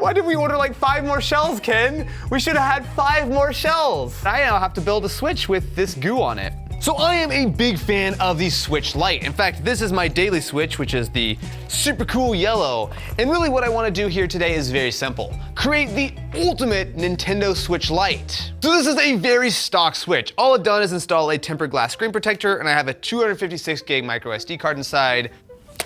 Why did we order like 5 more shells, Ken? We should have had 5 more shells. I now have to build a Switch with this goo on it. So I am a big fan of the Switch Lite. In fact, this is my daily Switch, which is the super cool yellow. And really what I want to do here today is very simple. Create the ultimate Nintendo Switch Lite. So this is a very stock Switch. All I've done is install a tempered glass screen protector, and I have a 256 gig micro SD card inside.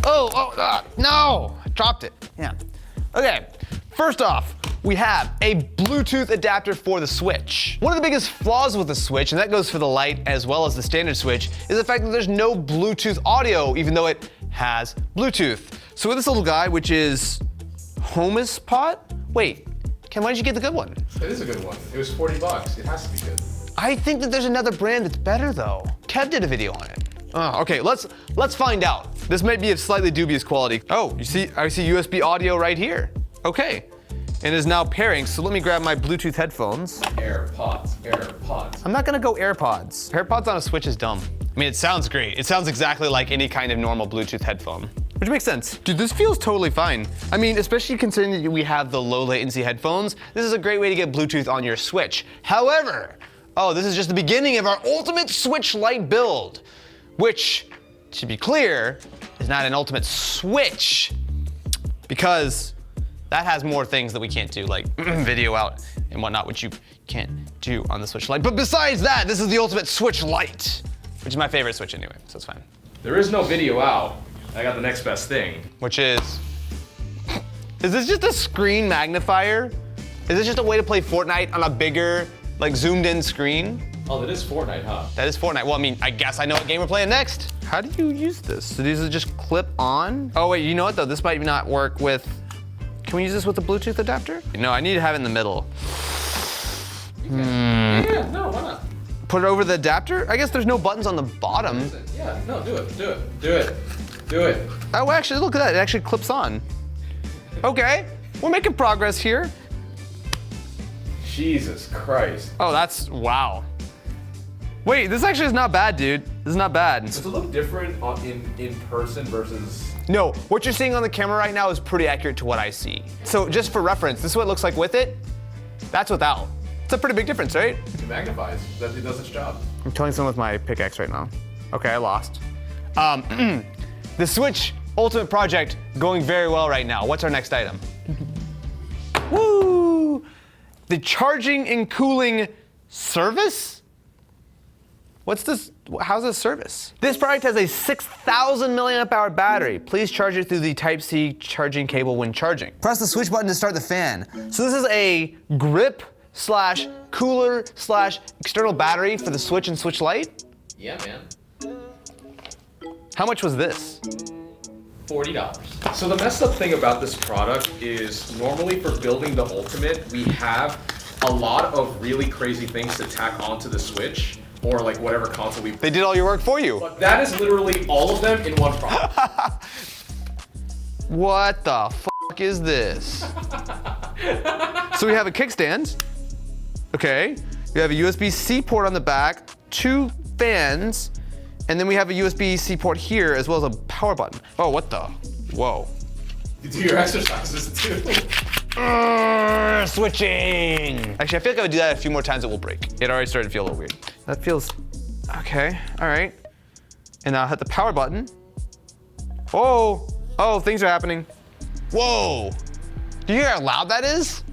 No, I dropped it. Yeah. Okay, first off, we have a Bluetooth adapter for the Switch. One of the biggest flaws with the Switch, and that goes for the Lite as well as the standard Switch, is the fact that there's no Bluetooth audio, even though it has Bluetooth. So with this little guy, which is HomePod? Wait, Ken, why did you get the good one? It is a good one. It was $40. It has to be good. I think that there's another brand that's better though. Kev did a video on it. Okay, let's find out. This might be of slightly dubious quality. Oh, I see USB audio right here. Okay. And is now pairing, so let me grab my Bluetooth headphones. AirPods. I'm not gonna go AirPods. AirPods on a Switch is dumb. I mean, it sounds great. It sounds exactly like any kind of normal Bluetooth headphone, which makes sense. Dude, this feels totally fine. I mean, especially considering that we have the low latency headphones, this is a great way to get Bluetooth on your Switch. However, this is just the beginning of our ultimate Switch Lite build, which, to be clear, is not an ultimate Switch, because that has more things that we can't do, like video out and whatnot, which you can't do on the Switch Lite. But besides that, this is the ultimate Switch Lite, which is my favorite Switch anyway, so it's fine. There is no video out. I got the next best thing. Which is this just a screen magnifier? Is this just a way to play Fortnite on a bigger, like zoomed in screen? Oh, that is Fortnite, huh? That is Fortnite. Well, I mean, I guess I know what game we're playing next. How do you use this? So these are just clip on? Oh wait, you know what though? This might not work with, can we use this with a Bluetooth adapter? No, I need to have it in the middle. Yeah, no, why not? Put it over the adapter? I guess there's no buttons on the bottom. Yeah, no, do it. Oh, actually, look at that. It actually clips on. Okay, we're making progress here. Jesus Christ. Oh, wow. Wait, this actually is not bad, dude. This is not bad. Does it look different in person versus? No, what you're seeing on the camera right now is pretty accurate to what I see. So just for reference, this is what it looks like with it. That's without. It's a pretty big difference, right? It magnifies. It does its job. I'm killing someone with my pickaxe right now. Okay, I lost. The Switch Ultimate Project going very well right now. What's our next item? Woo! The charging and cooling service? What's this? How's this service? This product has a 6,000 milliamp hour battery. Please charge it through the Type-C charging cable when charging. Press the switch button to start the fan. So this is a grip / cooler / external battery for the Switch and Switch Lite? Yeah, man. How much was this? $40. So the messed up thing about this product is normally for building the Ultimate, we have a lot of really crazy things to tack onto the Switch or like whatever console we. They did all your work for you. But that is literally all of them in one product. What the fuck is this? So we have a kickstand. Okay. We have a USB-C port on the back, 2 fans, and then we have a USB-C port here as well as a power button. Oh, what the? Whoa. You do your exercises too. Switching. Actually, I feel like I would do that a few more times, it will break. It already started to feel a little weird. That feels, okay, all right. And now I'll hit the power button. Whoa, oh, things are happening. Whoa, do you hear how loud that is?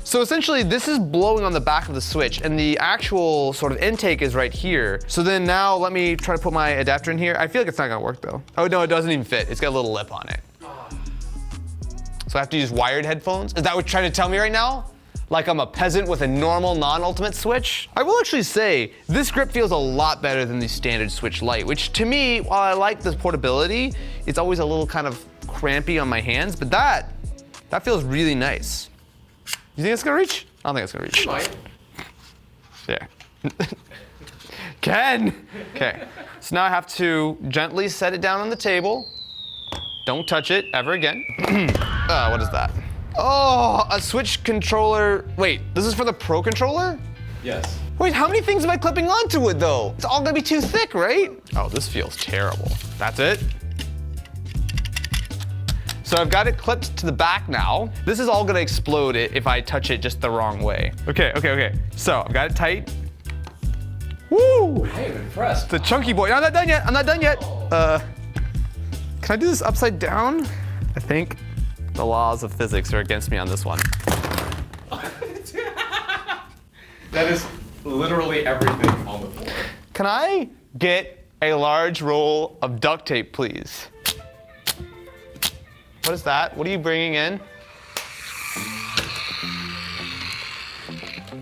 So essentially, this is blowing on the back of the Switch, and the actual sort of intake is right here. So then now let me try to put my adapter in here. I feel like it's not gonna work though. Oh no, it doesn't even fit. It's got a little lip on it. So I have to use wired headphones? Is that what you're trying to tell me right now? Like I'm a peasant with a normal non-ultimate Switch? I will actually say, this grip feels a lot better than the standard Switch Lite, which to me, while I like the portability, it's always a little kind of crampy on my hands, but that feels really nice. You think it's gonna reach? I don't think it's gonna reach. It might. Yeah. Ken! Okay, so now I have to gently set it down on the table. Don't touch it ever again. What is that? Oh, a Switch controller. Wait, this is for the Pro controller? Yes. Wait, how many things am I clipping onto it though? It's all gonna be too thick, right? Oh, this feels terrible. That's it? So I've got it clipped to the back now. This is all gonna explode if I touch it just the wrong way. Okay. So I've got it tight. Woo! I am impressed. The chunky boy. No, I'm not done yet. Can I do this upside down? I think the laws of physics are against me on this one. That is literally everything on the floor. Can I get a large roll of duct tape, please? What is that? What are you bringing in?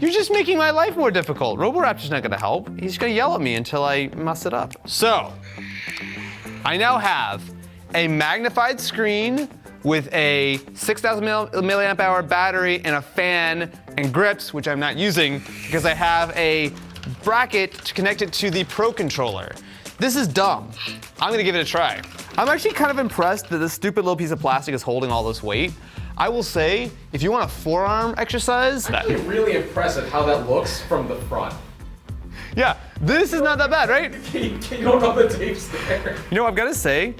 You're just making my life more difficult. Roboraptor's not gonna help. He's gonna yell at me until I mess it up. So, I now have a magnified screen with a 6,000 milliamp hour battery and a fan and grips, which I'm not using because I have a bracket to connect it to the Pro controller. This is dumb. I'm gonna give it a try. I'm actually kind of impressed that this stupid little piece of plastic is holding all this weight. I will say, if you want a forearm exercise, I'm actually really impressed at how that looks from the front. Yeah, this is not that bad, right? You don't know the tape's there. You know, I've got to say,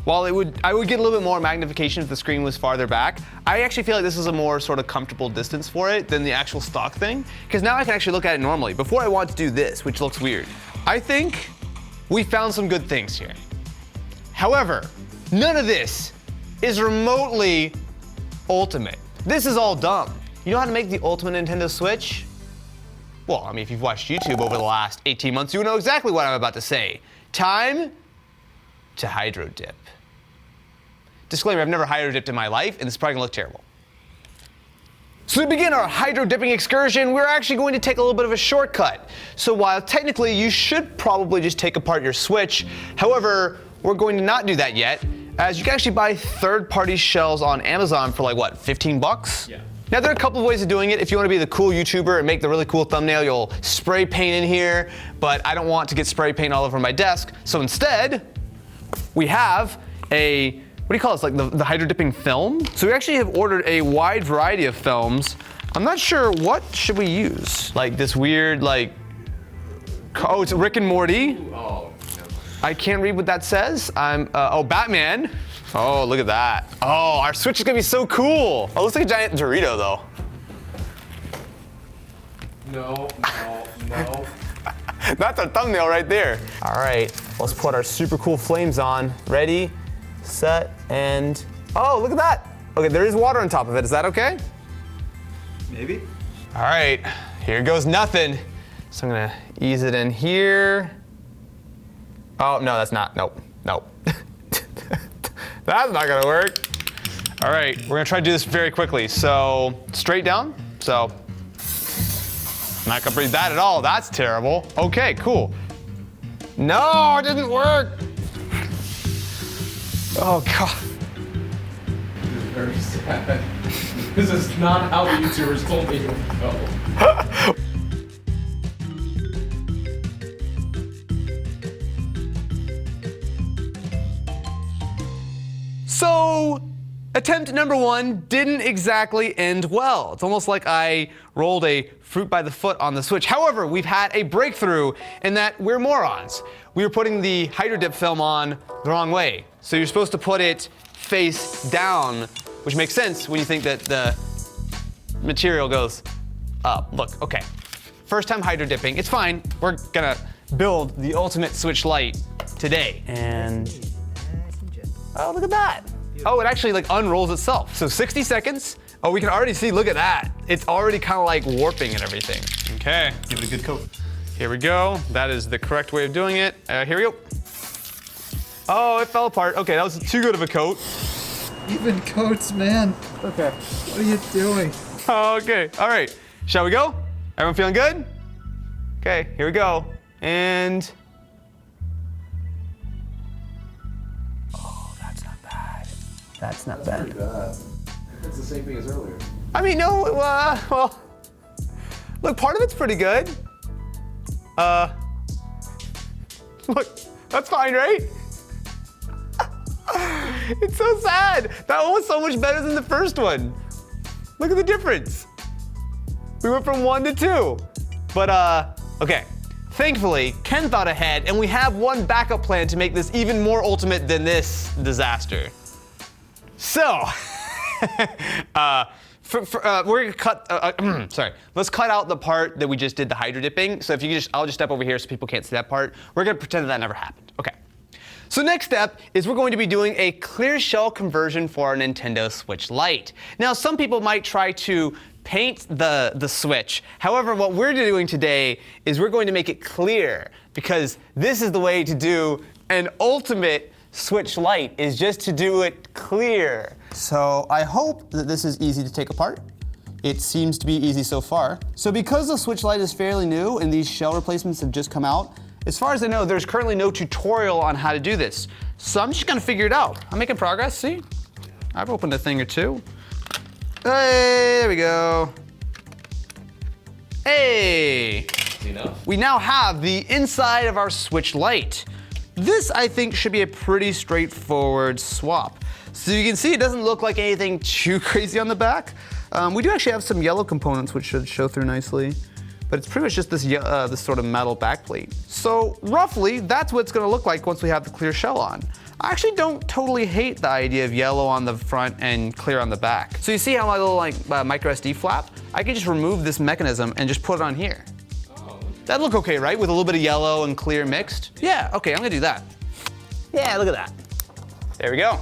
while I would get a little bit more magnification if the screen was farther back, I actually feel like this is a more sort of comfortable distance for it than the actual stock thing, because now I can actually look at it normally. Before I want to do this, which looks weird. I think we found some good things here. However, none of this is remotely ultimate. This is all dumb. You know how to make the ultimate Nintendo Switch? Well, I mean, if you've watched YouTube over the last 18 months, you know exactly what I'm about to say. Time to hydro dip. Disclaimer, I've never hydro dipped in my life, and this is probably gonna look terrible. So to begin our hydro dipping excursion, we're actually going to take a little bit of a shortcut. So while technically you should probably just take apart your Switch, however, we're going to not do that yet, as you can actually buy third-party shells on Amazon for like, what, 15 bucks? Yeah. Now there are a couple of ways of doing it. If you want to be the cool YouTuber and make the really cool thumbnail, you'll spray paint in here, but I don't want to get spray paint all over my desk. So instead, we have a, what do you call this, like the hydro dipping film? So we actually have ordered a wide variety of films. I'm not sure, what should we use? Like this weird, like, oh, it's Rick and Morty. Oh, no. I can't read what that says. Oh, Batman. Oh, look at that. Oh, our Switch is gonna be so cool. Oh, it looks like a giant Dorito though. No. That's our thumbnail right there. All right, let's put our super cool flames on. Ready, set, and, oh, look at that. Okay, there is water on top of it. Is that okay? Maybe. All right, here goes nothing. So I'm gonna ease it in here. Oh, no, that's not, nope. That's not gonna work. All right, we're gonna try to do this very quickly. So, straight down, so. I'm not gonna breathe that at all, that's terrible. Okay, cool. No, it didn't work. Oh, God. This is very sad. This is not how the YouTubers told me to go. So, attempt number one didn't exactly end well. It's almost like I rolled a fruit by the foot on the Switch. However, we've had a breakthrough in that we're morons. We were putting the hydro dip film on the wrong way. So you're supposed to put it face down, which makes sense when you think that the material goes up. Look, okay. First time hydro dipping, it's fine. We're gonna build the ultimate Switch Lite today. And oh, look at that. Oh, it actually like unrolls itself. So 60 seconds. Oh, we can already see, look at that. It's already kind of like warping and everything. Okay. Give it a good coat. Here we go. That is the correct way of doing it. Here we go. Oh, it fell apart. Okay, that was too good of a coat. Even coats, man. Okay. What are you doing? Okay, all right. Shall we go? Everyone feeling good? Okay, here we go. And, oh, that's not bad. That's not bad. Pretty bad. That's the same thing as earlier. I mean, no, well, look, part of it's pretty good. Look, that's fine, right? It's so sad. That one was so much better than the first one. Look at the difference. We went from 1 to 2. But, okay. Thankfully, Ken thought ahead, and we have one backup plan to make this even more ultimate than this disaster. So, we're gonna cut, sorry, let's cut out the part that we just did the hydro dipping. So if you I'll just step over here so people can't see that part. We're gonna pretend that never happened. Okay. So next step is we're going to be doing a clear shell conversion for our Nintendo Switch Lite. Now, some people might try to paint the Switch. However, what we're doing today is we're going to make it clear, because this is the way to do an ultimate Switch Lite, is just to do it clear. So I hope that this is easy to take apart. It seems to be easy so far. So because the Switch Lite is fairly new and these shell replacements have just come out, as far as I know, there's currently no tutorial on how to do this. So I'm just gonna figure it out. I'm making progress, see? I've opened a thing or two. Hey, there we go. Hey! Enough. We now have the inside of our Switch Lite. This, I think, should be a pretty straightforward swap. So you can see it doesn't look like anything too crazy on the back. We do actually have some yellow components which should show through nicely. But it's pretty much just this sort of metal backplate. So roughly, that's what it's gonna look like once we have the clear shell on. I actually don't totally hate the idea of yellow on the front and clear on the back. So you see how my little micro SD flap? I can just remove this mechanism and just put it on here. Oh. That'd look okay, right? With a little bit of yellow and clear mixed? Yeah, okay, I'm gonna do that. Yeah, look at that. There we go.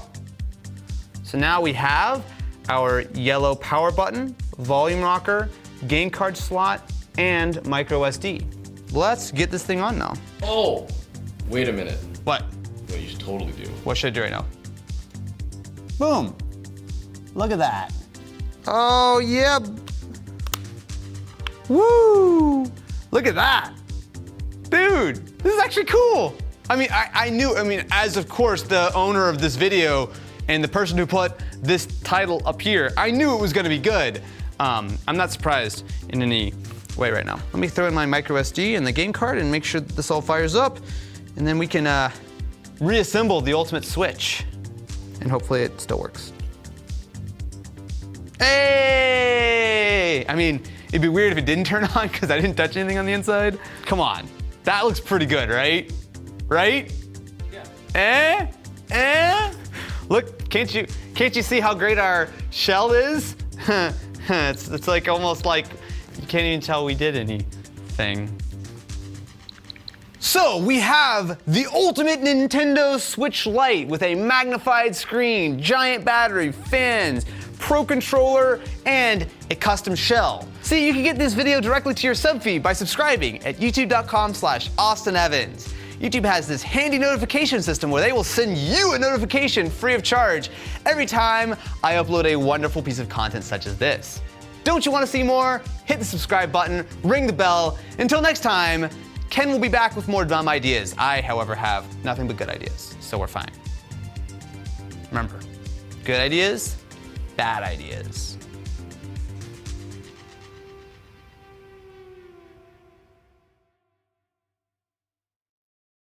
So now we have our yellow power button, volume rocker, gain card slot, and micro SD. Let's get this thing on now. Oh, wait a minute. What? What you should totally do. What should I do right now? Boom. Look at that. Oh, yeah. Woo! Look at that. Dude, this is actually cool. I mean, I knew, as of course the owner of this video and the person who put this title up here, I knew it was gonna be good. I'm not surprised in any way right now. Let me throw in my micro SD and the game card and make sure that this all fires up, and then we can reassemble the ultimate Switch. And hopefully it still works. Hey! I mean, it'd be weird if it didn't turn on because I didn't touch anything on the inside. Come on, that looks pretty good, right? Right? Yeah. Look, can't you see how great our shell is? It's like almost like you can't even tell we did anything. So we have the ultimate Nintendo Switch Lite with a magnified screen, giant battery, fans, Pro Controller, and a custom shell. See, you can get this video directly to your sub feed by subscribing at youtube.com/AustinEvans. YouTube has this handy notification system where they will send you a notification free of charge every time I upload a wonderful piece of content such as this. Don't you want to see more? Hit the subscribe button, ring the bell. Until next time, Ken will be back with more dumb ideas. I, however, have nothing but good ideas, so we're fine. Remember, good ideas, bad ideas.